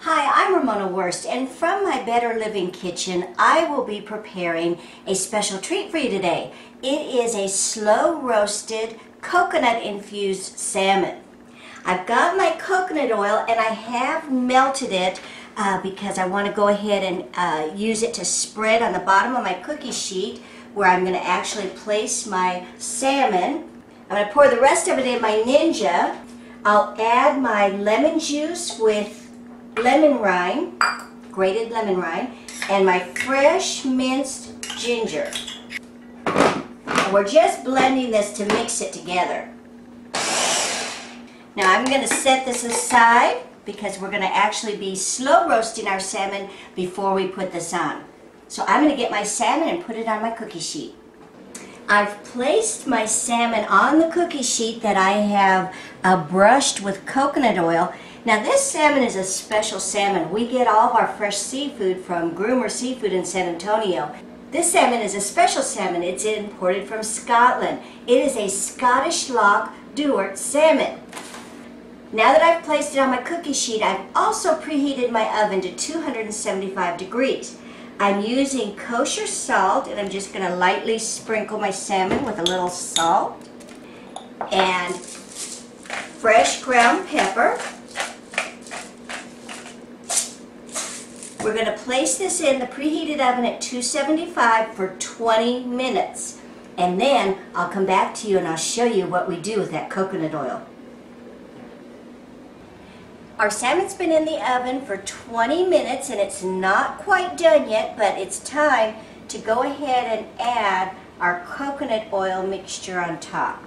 Hi, I'm Ramona Werst, and from my Better Living kitchen, I will be preparing a special treat for you today. It is a slow roasted coconut infused salmon. I've got my coconut oil and I have melted it because I want to go ahead and use it to spread on the bottom of my cookie sheet where I'm going to actually place my salmon. I'm going to pour the rest of it in my Ninja. I'll add my lemon juice with lemon rind, grated lemon rind, and my fresh minced ginger. And we're just blending this to mix it together. Now I'm going to set this aside because we're going to actually be slow roasting our salmon before we put this on. So I'm going to get my salmon and put it on my cookie sheet. I've placed my salmon on the cookie sheet that I have brushed with coconut oil. Now this salmon is a special salmon. We get all of our fresh seafood from Groomer Seafood in San Antonio. This salmon is a special salmon. It's imported from Scotland. It is a Scottish Loch Duart Salmon. Now that I've placed it on my cookie sheet, I've also preheated my oven to 275 degrees. I'm using kosher salt, and I'm just going to lightly sprinkle my salmon with a little salt and fresh ground pepper. We're going to place this in the preheated oven at 275 for 20 minutes. And then I'll come back to you and I'll show you what we do with that coconut oil. Our salmon's been in the oven for 20 minutes and it's not quite done yet, but it's time to go ahead and add our coconut oil mixture on top.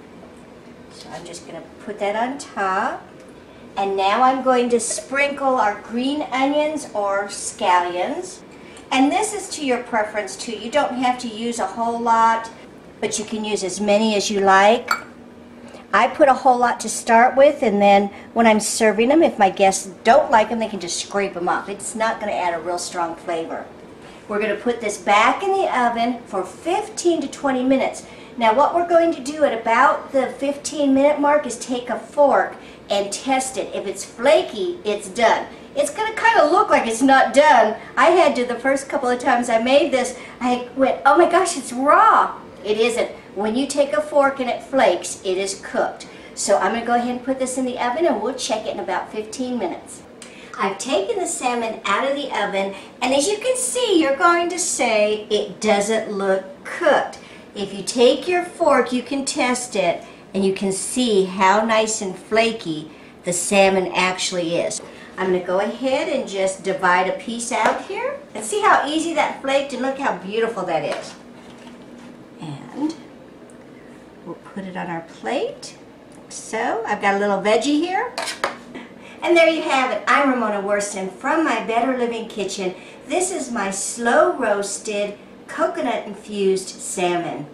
So I'm just going to put that on top. And now I'm going to sprinkle our green onions or scallions. And this is to your preference too. You don't have to use a whole lot, but you can use as many as you like. I put a whole lot to start with, and then when I'm serving them, if my guests don't like them, they can just scrape them up. It's not going to add a real strong flavor. We're going to put this back in the oven for 15 to 20 minutes. Now what we're going to do at about the 15-minute mark is take a fork and test it. If it's flaky, it's done. It's going to kind of look like it's not done. I had to, the first couple of times I made this, I went, oh my gosh, it's raw. It isn't. When you take a fork and it flakes, it is cooked. So I'm going to go ahead and put this in the oven and we'll check it in about 15 minutes. I've taken the salmon out of the oven, and as you can see, you're going to say it doesn't look cooked. If you take your fork, you can test it and you can see how nice and flaky the salmon actually is. I'm going to go ahead and just divide a piece out here and see how easy that flaked, and look how beautiful that is. And we'll put it on our plate. So I've got a little veggie here. And there you have it. I'm Ramona Werst, and from my Better Living kitchen, this is my slow roasted coconut infused salmon.